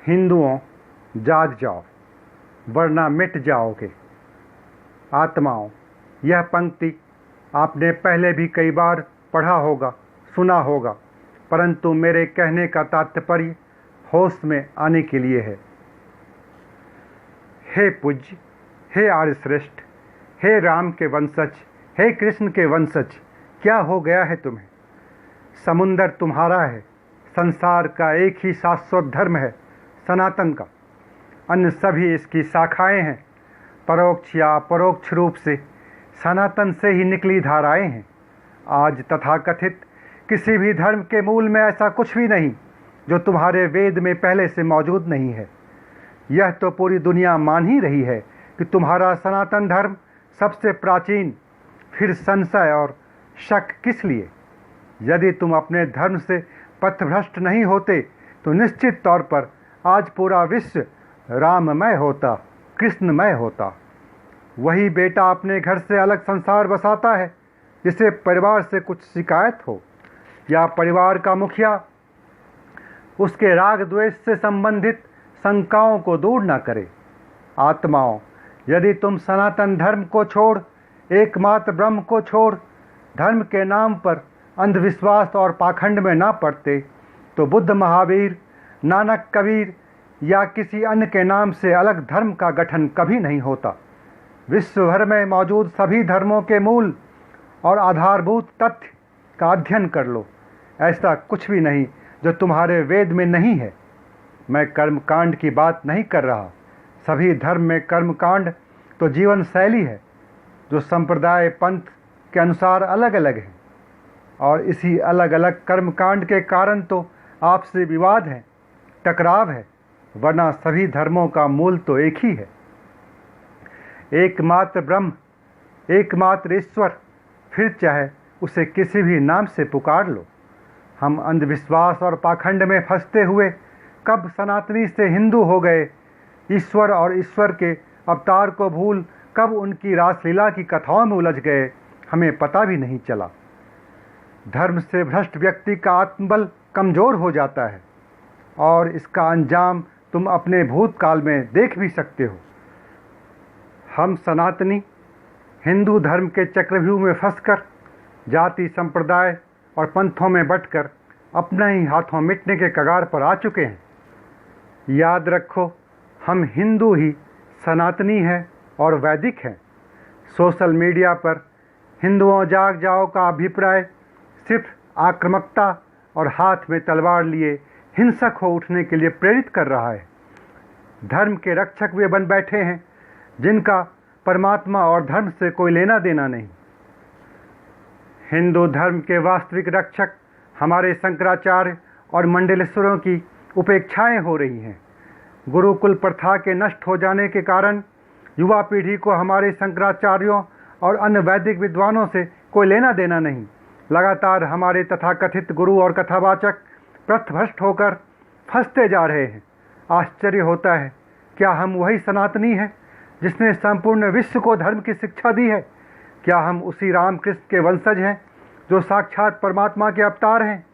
हिंदुओं, जाग जाओ, वरना मिट जाओगे। आत्माओं, यह पंक्ति आपने पहले भी कई बार पढ़ा होगा, सुना होगा, परंतु मेरे कहने का तात्पर्य होश में आने के लिए है। हे पूज्य, हे आर्यश्रेष्ठ, हे राम के वंशज, हे कृष्ण के वंशज, क्या हो गया है तुम्हें? समुंदर तुम्हारा है, संसार का एक ही शाश्वत धर्म है, सनातन का। अन्य सभी इसकी शाखाएं हैं, परोक्ष या परोक्ष रूप से सनातन से ही निकली धाराएं हैं। आज तथाकथित किसी भी धर्म के मूल में ऐसा कुछ भी नहीं जो तुम्हारे वेद में पहले से मौजूद नहीं है। यह तो पूरी दुनिया मान ही रही है कि तुम्हारा सनातन धर्म सबसे प्राचीन, फिर संशय और शक किस लिए? यदि तुम अपने धर्म से पथभ्रष्ट नहीं होते तो निश्चित तौर पर आज पूरा विश्व राममय होता, कृष्णमय होता। वही बेटा अपने घर से अलग संसार बसाता है जिसे परिवार से कुछ शिकायत हो, या परिवार का मुखिया उसके राग द्वेष से संबंधित शंकाओं को दूर न करे। आत्माओं, यदि तुम सनातन धर्म को छोड़, एकमात्र ब्रह्म को छोड़, धर्म के नाम पर अंधविश्वास और पाखंड में ना पड़ते तो बुद्ध, महावीर, नानक, कबीर या किसी अन्य के नाम से अलग धर्म का गठन कभी नहीं होता। विश्व भर में मौजूद सभी धर्मों के मूल और आधारभूत तथ्य का अध्ययन कर लो। ऐसा कुछ भी नहीं जो तुम्हारे वेद में नहीं है। मैं कर्मकांड की बात नहीं कर रहा। सभी धर्म में कर्मकांड तो जीवन शैली है जो संप्रदाय, पंथ के अनुसार अलग अलग है, और इसी अलग अलग कर्मकांड के कारण तो आपसे विवाद है, टकराव है, वरना सभी धर्मों का मूल तो एक ही है। एकमात्र ब्रह्म, एकमात्र ईश्वर, फिर चाहे उसे किसी भी नाम से पुकार लो। हम अंधविश्वास और पाखंड में फंसते हुए कब सनातनी से हिंदू हो गए, ईश्वर और ईश्वर के अवतार को भूल कब उनकी रासलीला की कथाओं में उलझ गए, हमें पता भी नहीं चला। धर्म से भ्रष्ट व्यक्ति का आत्मबल कमज़ोर हो जाता है, और इसका अंजाम तुम अपने भूतकाल में देख भी सकते हो। हम सनातनी हिंदू धर्म के चक्रव्यूह में फंसकर जाति, संप्रदाय और पंथों में बंटकर अपने ही हाथों मिटने के कगार पर आ चुके हैं। याद रखो, हम हिंदू ही सनातनी हैं और वैदिक हैं। सोशल मीडिया पर हिंदुओं जाग जाओ का अभिप्राय सिर्फ आक्रामकता और हाथ में तलवार लिए हिंसक हो उठने के लिए प्रेरित कर रहा है। धर्म के रक्षक वे बन बैठे हैं जिनका परमात्मा और धर्म से कोई लेना देना नहीं। हिंदू धर्म के वास्तविक रक्षक हमारे शंकराचार्य और मंडलेश्वरों की उपेक्षाएं हो रही हैं। गुरुकुल प्रथा के नष्ट हो जाने के कारण युवा पीढ़ी को हमारे शंकराचार्यों और अन्य वैदिक विद्वानों से कोई लेना देना नहीं। लगातार हमारे तथाकथित गुरु और कथावाचक पथभ्रष्ट होकर फंसते जा रहे हैं। आश्चर्य होता है, क्या हम वही सनातनी हैं जिसने संपूर्ण विश्व को धर्म की शिक्षा दी है? क्या हम उसी राम कृष्ण के वंशज हैं जो साक्षात परमात्मा के अवतार हैं?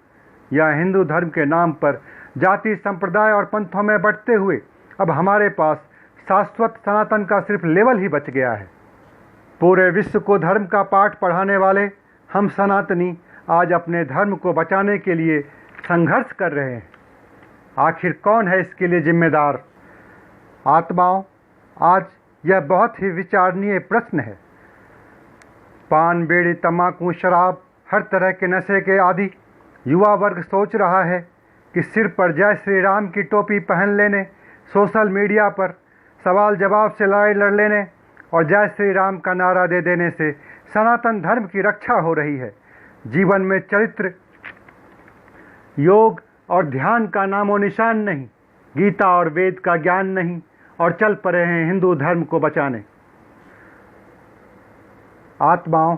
या हिंदू धर्म के नाम पर जाति, संप्रदाय और पंथों में बंटते हुए अब हमारे पास शाश्वत सनातन का सिर्फ लेवल ही बच गया है? पूरे विश्व को धर्म का पाठ पढ़ाने वाले हम सनातनी आज अपने धर्म को बचाने के लिए संघर्ष कर रहे हैं। आखिर कौन है इसके लिए जिम्मेदार? आत्माओं, आज यह बहुत ही विचारणीय प्रश्न है। पान, बीड़ी, तम्बाकू, शराब, हर तरह के नशे के आदि युवा वर्ग सोच रहा है कि सिर पर जय श्री राम की टोपी पहन लेने, सोशल मीडिया पर सवाल जवाब से लड़ाई लड़ लेने और जय श्री राम का नारा दे देने से सनातन धर्म की रक्षा हो रही है। जीवन में चरित्र, योग और ध्यान का नामो निशान नहीं, गीता और वेद का ज्ञान नहीं, और चल पड़े हैं हिंदू धर्म को बचाने। आत्माओं,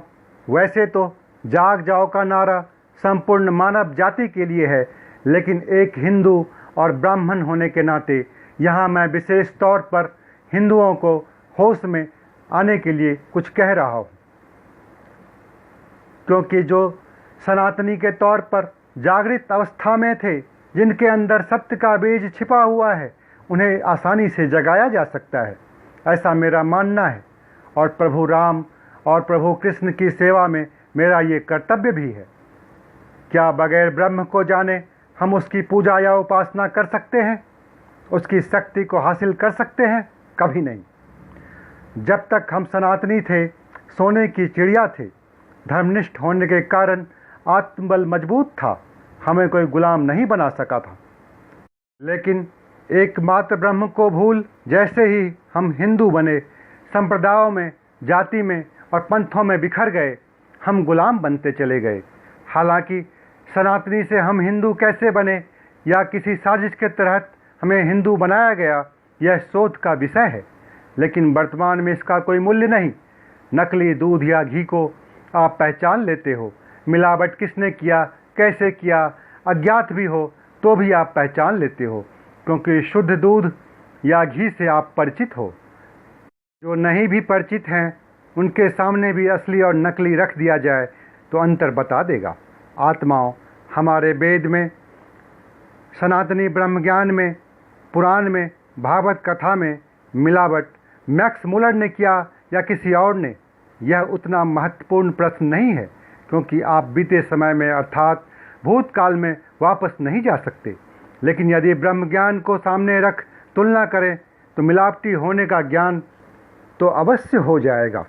वैसे तो जाग जाओ का नारा संपूर्ण मानव जाति के लिए है, लेकिन एक हिंदू और ब्राह्मण होने के नाते यहाँ मैं विशेष तौर पर हिंदुओं को होश में आने के लिए कुछ कह रहा हूँ, क्योंकि जो सनातनी के तौर पर जागृत अवस्था में थे, जिनके अंदर सत्य का बीज छिपा हुआ है, उन्हें आसानी से जगाया जा सकता है, ऐसा मेरा मानना है। और प्रभु राम और प्रभु कृष्ण की सेवा में मेरा ये कर्तव्य भी है। क्या बगैर ब्रह्म को जाने हम उसकी पूजा या उपासना कर सकते हैं? उसकी शक्ति को हासिल कर सकते हैं? कभी नहीं। जब तक हम सनातनी थे, सोने की चिड़िया थे। धर्मनिष्ठ होने के कारण आत्मबल मजबूत था, हमें कोई गुलाम नहीं बना सका था। लेकिन एकमात्र ब्रह्म को भूल जैसे ही हम हिंदू बने, संप्रदायों में, जाति में और पंथों में बिखर गए, हम गुलाम बनते चले गए। हालांकि सनातनी से हम हिंदू कैसे बने या किसी साजिश के तहत हमें हिंदू बनाया गया, यह शोध का विषय है। लेकिन वर्तमान में इसका कोई मूल्य नहीं। नकली दूध या घी को आप पहचान लेते हो। मिलावट किसने किया, कैसे किया, अज्ञात भी हो तो भी आप पहचान लेते हो, क्योंकि शुद्ध दूध या घी से आप परिचित हो। जो नहीं भी परिचित हैं, उनके सामने भी असली और नकली रख दिया जाए तो अंतर बता देगा। आत्माओं, हमारे वेद में, सनातनी ब्रह्म ज्ञान में, पुराण में, भागवत कथा में मिलावट मैक्स मुलर ने किया या किसी और ने, यह उतना महत्वपूर्ण प्रश्न नहीं है, क्योंकि आप बीते समय में अर्थात भूतकाल में वापस नहीं जा सकते। लेकिन यदि ब्रह्म ज्ञान को सामने रख तुलना करें तो मिलावटी होने का ज्ञान तो अवश्य हो जाएगा।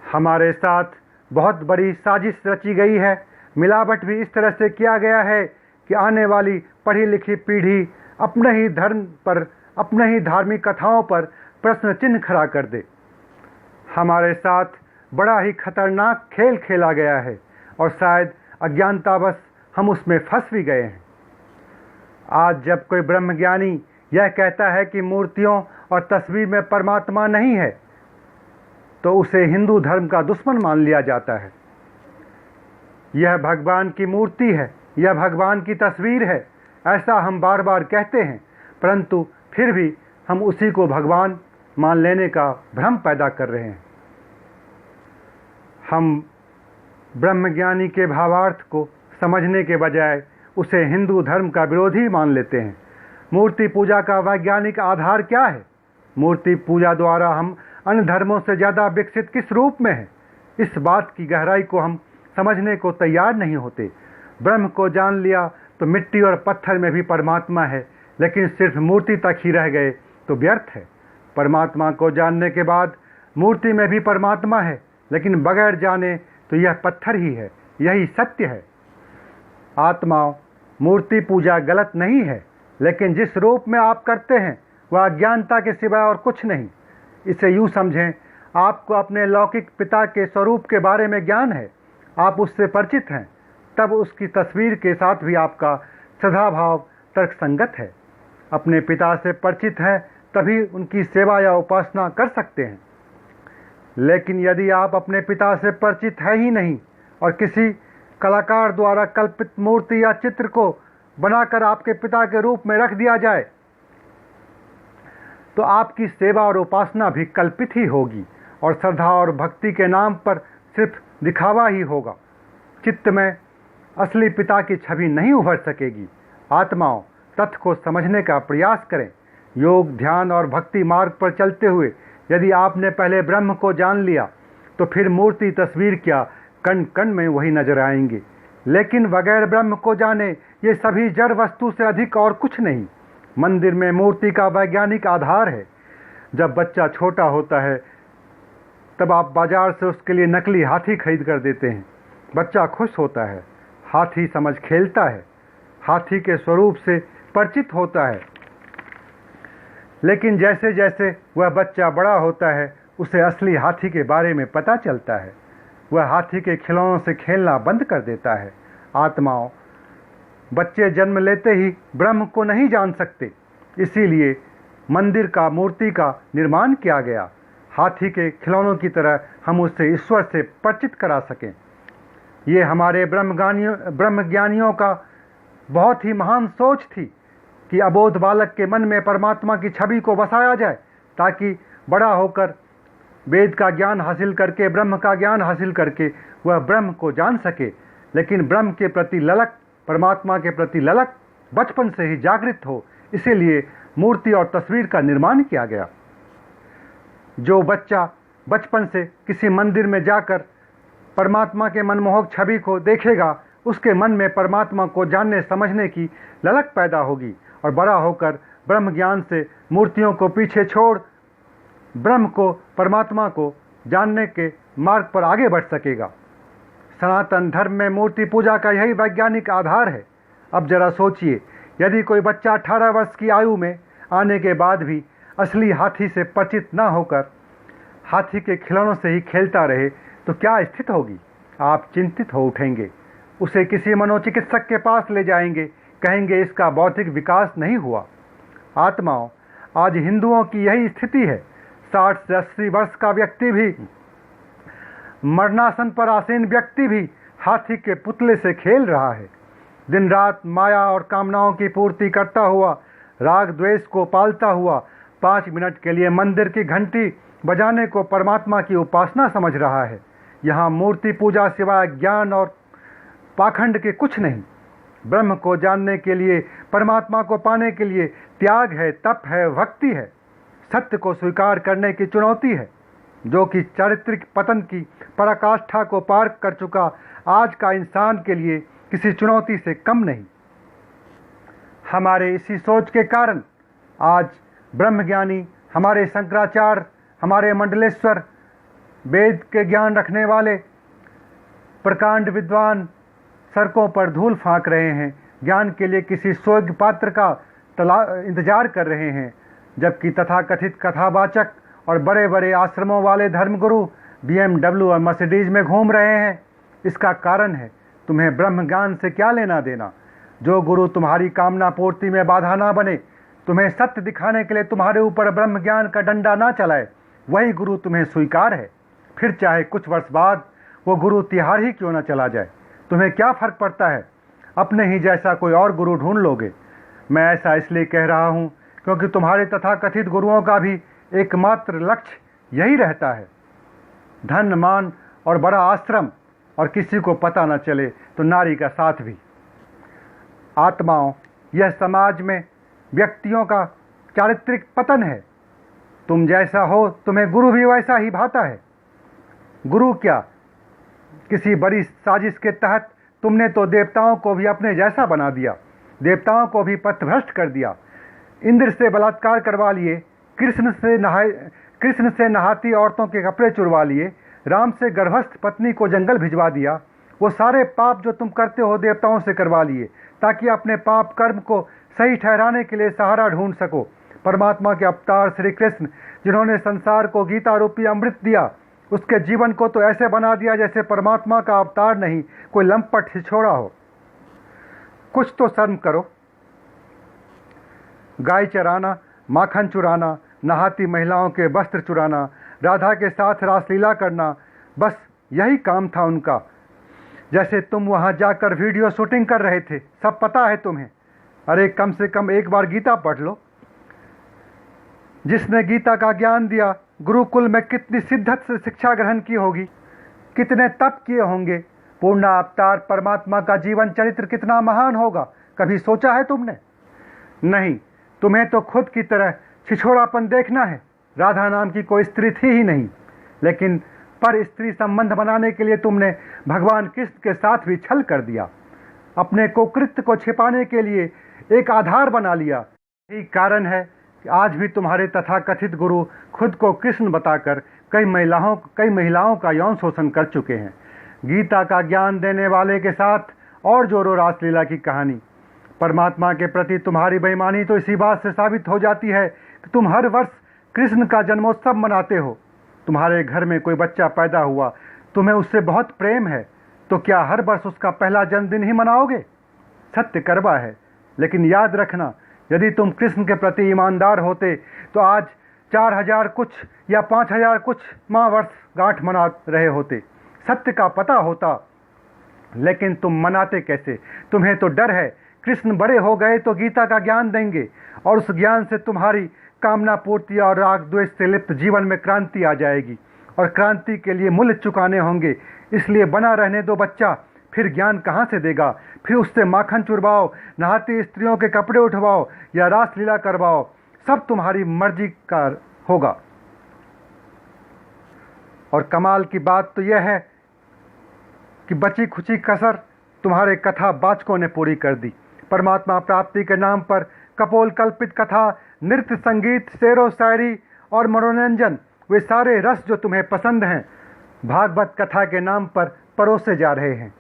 हमारे साथ बहुत बड़ी साजिश रची गई है। मिलावट भी इस तरह से किया गया है कि आने वाली पढ़ी लिखी पीढ़ी अपने ही धर्म पर, अपने ही धार्मिक कथाओं पर प्रश्न चिन्ह खड़ा कर दे। हमारे साथ बड़ा ही खतरनाक खेल खेला गया है और शायद अज्ञानतावश हम उसमें फंस भी गए हैं। आज जब कोई ब्रह्मज्ञानी यह कहता है कि मूर्तियों और तस्वीर में परमात्मा नहीं है, तो उसे हिंदू धर्म का दुश्मन मान लिया जाता है। यह भगवान की मूर्ति है, यह भगवान की तस्वीर है, ऐसा हम बार बार कहते हैं, परंतु फिर भी हम उसी को भगवान मान लेने का भ्रम पैदा कर रहे हैं। हम ब्रह्मज्ञानी के भावार्थ को समझने के बजाय उसे हिंदू धर्म का विरोधी मान लेते हैं। मूर्ति पूजा का वैज्ञानिक आधार क्या है? मूर्ति पूजा द्वारा हम अन्य धर्मों से ज़्यादा विकसित किस रूप में है? इस बात की गहराई को हम समझने को तैयार नहीं होते। ब्रह्म को जान लिया तो मिट्टी और पत्थर में भी परमात्मा है, लेकिन सिर्फ मूर्ति तक ही रह गए तो व्यर्थ है। परमात्मा को जानने के बाद मूर्ति में भी परमात्मा है, लेकिन बगैर जाने तो यह पत्थर ही है। यही सत्य है। आत्माओं, मूर्ति पूजा गलत नहीं है, लेकिन जिस रूप में आप करते हैं वह अज्ञानता के सिवाय और कुछ नहीं। इसे यूँ समझें, आपको अपने लौकिक पिता के स्वरूप के बारे में ज्ञान है, आप उससे परिचित हैं, तब उसकी तस्वीर के साथ भी आपका सद्भाव तर्कसंगत है। अपने पिता से परिचित हैं तभी उनकी सेवा या उपासना कर सकते हैं। लेकिन यदि आप अपने पिता से परिचित है ही नहीं और किसी कलाकार द्वारा कल्पित मूर्ति या चित्र को बनाकर आपके पिता के रूप में रख दिया जाए, तो आपकी सेवा और उपासना भी कल्पित ही होगी और श्रद्धा और भक्ति के नाम पर सिर्फ दिखावा ही होगा। चित्त में असली पिता की छवि नहीं उभर सकेगी। आत्माओं, तथ्य को समझने का प्रयास करें। योग, ध्यान और भक्ति मार्ग पर चलते हुए यदि आपने पहले ब्रह्म को जान लिया तो फिर मूर्ति, तस्वीर क्या, कण कण में वही नजर आएंगे। लेकिन बगैर ब्रह्म को जाने ये सभी जड़ वस्तु से अधिक और कुछ नहीं। मंदिर में मूर्ति का वैज्ञानिक आधार है। जब बच्चा छोटा होता है तब आप बाजार से उसके लिए नकली हाथी खरीद कर देते हैं। बच्चा खुश होता है, हाथी समझ खेलता है, हाथी के स्वरूप से परिचित होता है। लेकिन जैसे जैसे वह बच्चा बड़ा होता है उसे असली हाथी के बारे में पता चलता है। वह हाथी के खिलौनों से खेलना बंद कर देता है। आत्माओं, बच्चे जन्म लेते ही ब्रह्म को नहीं जान सकते, इसीलिए मंदिर का, मूर्ति का निर्माण किया गया। हाथी के खिलौनों की तरह हम उससे ईश्वर से परिचित करा सकें। ये हमारे ब्रह्मज्ञानियों का बहुत ही महान सोच थी कि अबोध बालक के मन में परमात्मा की छवि को बसाया जाए, ताकि बड़ा होकर वेद का ज्ञान हासिल करके, ब्रह्म का ज्ञान हासिल करके वह ब्रह्म को जान सके। लेकिन ब्रह्म के प्रति ललक, परमात्मा के प्रति ललक बचपन से ही जागृत हो। इसीलिए मूर्ति और तस्वीर का निर्माण किया गया। जो बच्चा बचपन से किसी मंदिर में जाकर परमात्मा के मनमोहक छवि को देखेगा, उसके मन में परमात्मा को जानने समझने की ललक पैदा होगी और बड़ा होकर ब्रह्म ज्ञान से मूर्तियों को पीछे छोड़ ब्रह्म को, परमात्मा को जानने के मार्ग पर आगे बढ़ सकेगा। सनातन धर्म में मूर्ति पूजा का यही वैज्ञानिक आधार है। अब जरा सोचिए, यदि कोई बच्चा 18 वर्ष की आयु में आने के बाद भी असली हाथी से परिचित न होकर हाथी के खिलौनों से ही खेलता रहे तो क्या स्थिति होगी? आप चिंतित हो उठेंगे, उसे किसी मनोचिकित्सक के पास ले जाएंगे, कहेंगे इसका बौद्धिक विकास नहीं हुआ। आत्माओं, आज हिंदुओं की यही स्थिति है। 60 से 80 वर्ष का व्यक्ति भी, मरणासन पर आसीन व्यक्ति भी हाथी के पुतले से खेल रहा है। दिन रात माया और कामनाओं की पूर्ति करता हुआ, राग द्वेष को पालता हुआ 5 मिनट के लिए मंदिर की घंटी बजाने को परमात्मा की उपासना समझ रहा है। यहाँ मूर्ति पूजा सिवाय ज्ञान और पाखंड के कुछ नहीं। ब्रह्म को जानने के लिए, परमात्मा को पाने के लिए त्याग है, तप है, भक्ति है, सत्य को स्वीकार करने की चुनौती है। जो कि चारित्रिक पतन की पराकाष्ठा को पार कर चुका आज का इंसान के लिए किसी चुनौती से कम नहीं। हमारे इसी सोच के कारण आज ब्रह्मज्ञानी, हमारे शंकराचार्य, हमारे मंडलेश्वर, वेद के ज्ञान रखने वाले प्रकांड विद्वान सड़कों पर धूल फांक रहे हैं, ज्ञान के लिए किसी योग्य पात्र का इंतजार कर रहे हैं, जबकि तथाकथित कथावाचक और बड़े बड़े आश्रमों वाले धर्मगुरु BMW और मर्सिडीज में घूम रहे हैं। इसका कारण है, तुम्हें ब्रह्म ज्ञान से क्या लेना देना। जो गुरु तुम्हारी कामना पूर्ति में बाधा ना बने, तुम्हें सत्य दिखाने के लिए तुम्हारे ऊपर ब्रह्म ज्ञान का डंडा ना चलाए, वही गुरु तुम्हें स्वीकार है। फिर चाहे कुछ वर्ष बाद वो गुरु तिहाड़ ही क्यों ना चला जाए, तुम्हें क्या फर्क पड़ता है? अपने ही जैसा कोई और गुरु ढूंढ लोगे। मैं ऐसा इसलिए कह रहा हूँ क्योंकि तुम्हारे तथाकथित गुरुओं का भी एकमात्र लक्ष्य यही रहता है, धन, मान और बड़ा आश्रम, और किसी को पता न चले तो नारी का साथ भी। आत्माओं, यह समाज में व्यक्तियों का चारित्रिक पतन है। तुम जैसा हो, तुम्हें गुरु भी वैसा ही भाता है। गुरु क्या, किसी बड़ी साजिश के तहत तुमने तो देवताओं को भी अपने जैसा बना दिया, देवताओं को भी पथभ्रष्ट कर दिया। इंद्र से बलात्कार करवा लिए, कृष्ण से नहाती औरतों के कपड़े चुरवा लिए, राम से गर्भस्थ पत्नी को जंगल भिजवा दिया। वो सारे पाप जो तुम करते हो देवताओं से करवा लिए, ताकि अपने पाप कर्म को सही ठहराने के लिए सहारा ढूंढ सको। परमात्मा के अवतार श्री कृष्ण, जिन्होंने संसार को गीता रूपी अमृत दिया, उसके जीवन को तो ऐसे बना दिया जैसे परमात्मा का अवतार नहीं, कोई लंपट हिछोड़ा हो। कुछ तो शर्म करो। गाय चराना, माखन चुराना, नहाती महिलाओं के वस्त्र चुराना, राधा के साथ रासलीला करना, बस यही काम था उनका। जैसे तुम वहाँ जाकर वीडियो शूटिंग कर रहे थे, सब पता है तुम्हें। अरे कम से कम एक बार गीता पढ़ लो। जिसने गीता का ज्ञान दिया, गुरुकुल में कितनी शिद्दत से शिक्षा ग्रहण की होगी, कितने तप किए होंगे। पूर्ण अवतार परमात्मा का जीवन चरित्र कितना महान होगा, कभी सोचा है तुमने? नहीं, तुम्हें तो खुद की तरह छिछोरापन देखना है। राधा नाम की कोई स्त्री थी ही नहीं, लेकिन पर स्त्री संबंध बनाने के लिए तुमने भगवान कृष्ण के साथ भी छल कर दिया। अपने कुकृत्य को छिपाने के लिए एक आधार बना लिया। यही कारण है कि आज भी तुम्हारे तथाकथित गुरु खुद को कृष्ण बताकर कई महिलाओं का यौन शोषण कर चुके हैं। गीता का ज्ञान देने वाले के साथ और जोरो रासलीला की कहानी। परमात्मा के प्रति तुम्हारी बेईमानी तो इसी बात से साबित हो जाती है कि तुम हर वर्ष कृष्ण का जन्मोत्सव मनाते हो। तुम्हारे घर में कोई बच्चा पैदा हुआ, तुम्हें उससे बहुत प्रेम है, तो क्या हर वर्ष उसका पहला जन्मदिन ही मनाओगे? सत्य कड़वा है, लेकिन याद रखना, यदि तुम कृष्ण के प्रति ईमानदार होते तो आज 4000 कुछ या 5000 कुछ माह वर्ष गांठ मना रहे होते। सत्य का पता होता, लेकिन तुम मनाते कैसे? तुम्हें तो डर है कृष्ण बड़े हो गए तो गीता का ज्ञान देंगे और उस ज्ञान से तुम्हारी कामना पूर्ति और राग द्वेष से लिप्त जीवन में क्रांति आ जाएगी, और क्रांति के लिए मूल्य चुकाने होंगे। इसलिए बना रहने दो बच्चा, फिर ज्ञान कहाँ से देगा? फिर उससे माखन चुरवाओ, नहाती स्त्रियों के कपड़े उठवाओ या रासलीला करवाओ। सब तुम्हारी मर्जी का होगा। और कमाल की बात तो यह है कि बची खुची कसर तुम्हारे कथा वाचकों ने पूरी कर दी। परमात्मा प्राप्ति के नाम पर कपोल कल्पित कथा, नृत्य, संगीत, शेरो शायरी और मनोरंजन, वे सारे रस जो तुम्हें पसंद हैं, भागवत कथा के नाम पर परोसे जा रहे हैं।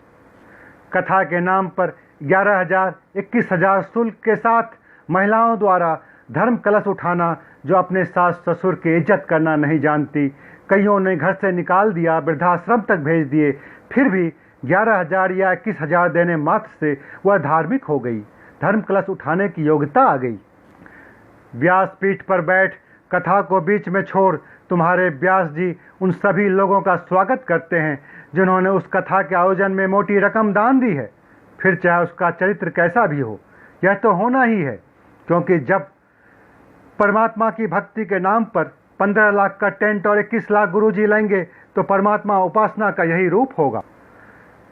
कथा के नाम पर 11,000, 21,000 शुल्क के साथ महिलाओं द्वारा धर्म कलश उठाना, जो अपने सास ससुर की इज्जत करना नहीं जानती, कईयों ने घर से निकाल दिया, वृद्धाश्रम तक भेज दिए, फिर भी 11,000 या 21,000 देने मात्र से वह धार्मिक हो गई, धर्म कलश उठाने की योग्यता आ गई। व्यासपीठ पर बैठ कथा को बीच में छोड़ तुम्हारे व्यास जी उन सभी लोगों का स्वागत करते हैं जिन्होंने उस कथा के आयोजन में मोटी रकम दान दी है, फिर चाहे उसका चरित्र कैसा भी हो। यह तो होना ही है, क्योंकि जब परमात्मा की भक्ति के नाम पर 15 लाख का टेंट और 21 लाख गुरुजी लेंगे तो परमात्मा उपासना का यही रूप होगा।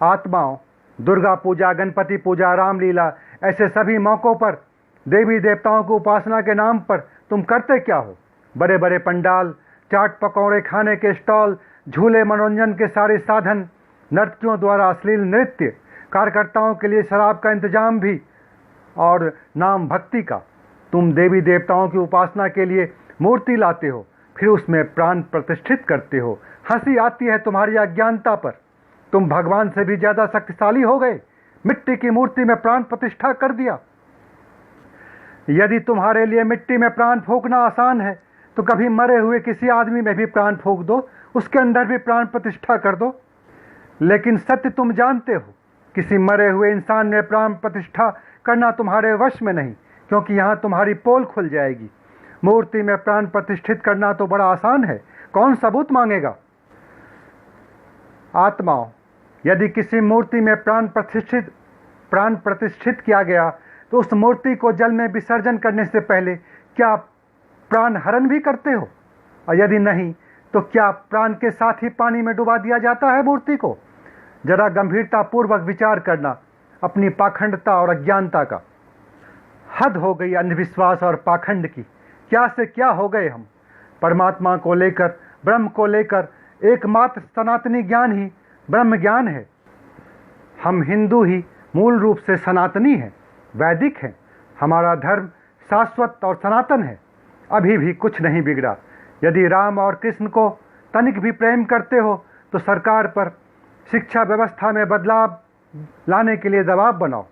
आत्माओं, दुर्गा पूजा, गणपति पूजा, रामलीला, ऐसे सभी मौक़ों पर देवी देवताओं की उपासना के नाम पर तुम करते क्या हो? बड़े बड़े पंडाल, चाट पकौड़े खाने के स्टॉल, झूले, मनोरंजन के सारे साधन, नर्तकियों द्वारा अश्लील नृत्य, कार्यकर्ताओं के लिए शराब का इंतजाम भी, और नाम भक्ति का। तुम देवी देवताओं की उपासना के लिए मूर्ति लाते हो, फिर उसमें प्राण प्रतिष्ठित करते हो। हंसी आती है तुम्हारी अज्ञानता पर। तुम भगवान से भी ज़्यादा शक्तिशाली हो गए, मिट्टी की मूर्ति में प्राण प्रतिष्ठा कर दिया। यदि तुम्हारे लिए मिट्टी में प्राण फूंकना आसान है तो कभी मरे हुए किसी आदमी में भी प्राण फूंक दो, उसके अंदर भी प्राण प्रतिष्ठा कर दो। लेकिन सत्य तुम जानते हो, किसी मरे हुए इंसान में प्राण प्रतिष्ठा करना तुम्हारे वश में नहीं, क्योंकि यहाँ तुम्हारी पोल खुल जाएगी। मूर्ति में प्राण प्रतिष्ठित करना तो बड़ा आसान है, कौन सबूत मांगेगा? आत्माओं, यदि किसी मूर्ति में प्राण प्रतिष्ठित किया गया तो उस मूर्ति को जल में विसर्जन करने से पहले क्या प्राण हरण भी करते हो? और यदि नहीं तो क्या प्राण के साथ ही पानी में डुबा दिया जाता है मूर्ति को? जरा गंभीरता पूर्वक विचार करना अपनी पाखंडता और अज्ञानता का। हद हो गई अंधविश्वास और पाखंड की। क्या से क्या हो गए हम? परमात्मा को लेकर, ब्रह्म को लेकर एकमात्र सनातनी ज्ञान ही ब्रह्म ज्ञान है। हम हिंदू ही मूल रूप से सनातनी हैं, वैदिक हैं। हमारा धर्म शाश्वत और सनातन है, अभी भी कुछ नहीं बिगड़ा। यदि राम और कृष्ण को तनिक भी प्रेम करते हो तो सरकार पर शिक्षा व्यवस्था में बदलाव लाने के लिए दबाव बनाओ।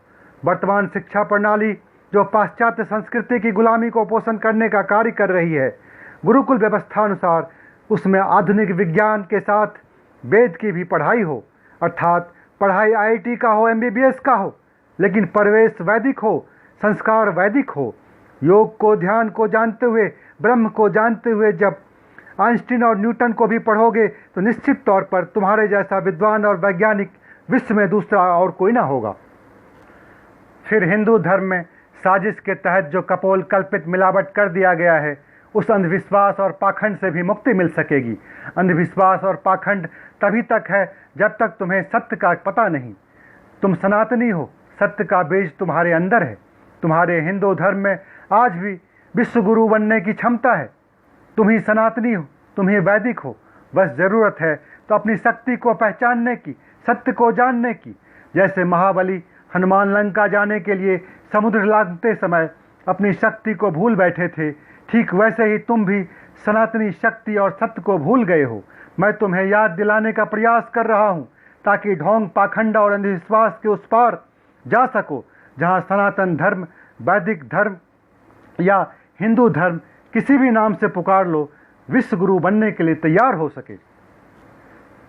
वर्तमान शिक्षा प्रणाली जो पाश्चात्य संस्कृति की गुलामी को पोषण करने का कार्य कर रही है, गुरुकुल व्यवस्था अनुसार उसमें आधुनिक विज्ञान के साथ वेद की भी पढ़ाई हो, अर्थात पढ़ाई IIT का हो, MBBS का हो, लेकिन परिवेश वैदिक हो, संस्कार वैदिक हो। योग को, ध्यान को जानते हुए, ब्रह्म को जानते हुए जब आइंस्टीन और न्यूटन को भी पढ़ोगे तो निश्चित तौर पर तुम्हारे जैसा विद्वान और वैज्ञानिक विश्व में दूसरा और कोई ना होगा। फिर हिंदू धर्म में साजिश के तहत जो कपोल कल्पित मिलावट कर दिया गया है, उस अंधविश्वास और पाखंड से भी मुक्ति मिल सकेगी। अंधविश्वास और पाखंड तभी तक है जब तक तुम्हें सत्य का पता नहीं। तुम सनातनी हो, सत्य का बीज तुम्हारे अंदर है। तुम्हारे हिंदू धर्म में आज भी विश्व गुरु बनने की क्षमता है। तुम ही सनातनी हो, तुम ही वैदिक हो। बस ज़रूरत है तो अपनी शक्ति को पहचानने की, सत्य को जानने की। जैसे महाबली हनुमान लंका जाने के लिए समुद्र लांघते समय अपनी शक्ति को भूल बैठे थे, ठीक वैसे ही तुम भी सनातनी शक्ति और सत्य को भूल गए हो। मैं तुम्हें याद दिलाने का प्रयास कर रहा हूँ ताकि ढोंग, पाखंड और अंधविश्वास के उस पार जा सको जहाँ सनातन धर्म, वैदिक धर्म या हिंदू धर्म, किसी भी नाम से पुकार लो, विश्व गुरु बनने के लिए तैयार हो सके।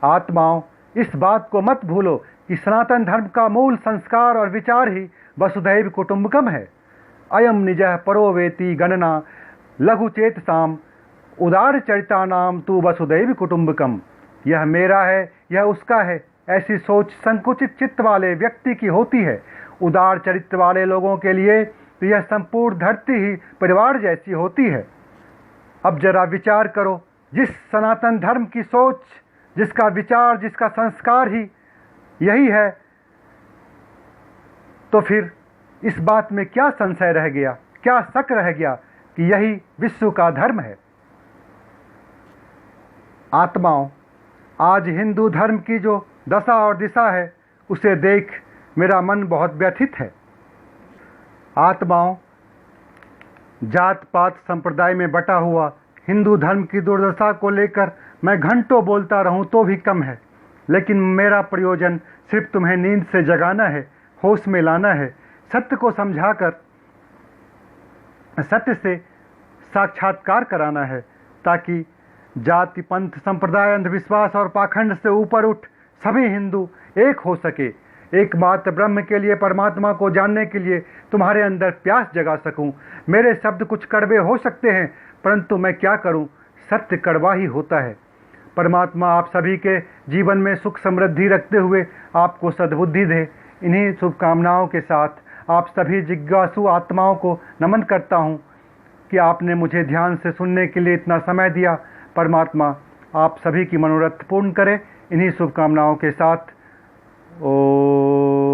आत्माओं, इस बात को मत भूलो कि सनातन धर्म का मूल संस्कार और विचार ही वसुधैव कुटुंबकम है। अयम निजः परो वेति गणना लघु चेतसाम उदार चरितानाम तु वसुधैव कुटुंबकम। यह मेरा है, यह उसका है, ऐसी सोच संकुचित चित्त वाले व्यक्ति की होती है। उदार चरित्र वाले लोगों के लिए तो यह संपूर्ण धरती ही परिवार जैसी होती है। अब जरा विचार करो, जिस सनातन धर्म की सोच, जिसका विचार, जिसका संस्कार ही यही है, तो फिर इस बात में क्या संशय रह गया, क्या शक रह गया कि यही विश्व का धर्म है। आत्माओं, आज हिंदू धर्म की जो दशा और दिशा है उसे देख मेरा मन बहुत व्यथित है। आत्माओं, जात पात संप्रदाय में बटा हुआ हिंदू धर्म की दुर्दशा को लेकर मैं घंटों बोलता रहूं तो भी कम है, लेकिन मेरा प्रयोजन सिर्फ तुम्हें नींद से जगाना है, होश में लाना है, सत्य को समझाकर सत्य से साक्षात्कार कराना है, ताकि जाति पंथ संप्रदाय अंधविश्वास और पाखंड से ऊपर उठ सभी हिंदू एक हो सके। एकमात्र ब्रह्म के लिए, परमात्मा को जानने के लिए तुम्हारे अंदर प्यास जगा सकूं। मेरे शब्द कुछ कड़वे हो सकते हैं, परंतु मैं क्या करूं, सत्य कड़वा ही होता है। परमात्मा आप सभी के जीवन में सुख समृद्धि रखते हुए आपको सद्बुद्धि दे। इन्हीं शुभकामनाओं के साथ आप सभी जिज्ञासु आत्माओं को नमन करता हूं कि आपने मुझे ध्यान से सुनने के लिए इतना समय दिया। परमात्मा आप सभी की मनोरथ पूर्ण करे। इन्हीं शुभकामनाओं के साथ ओ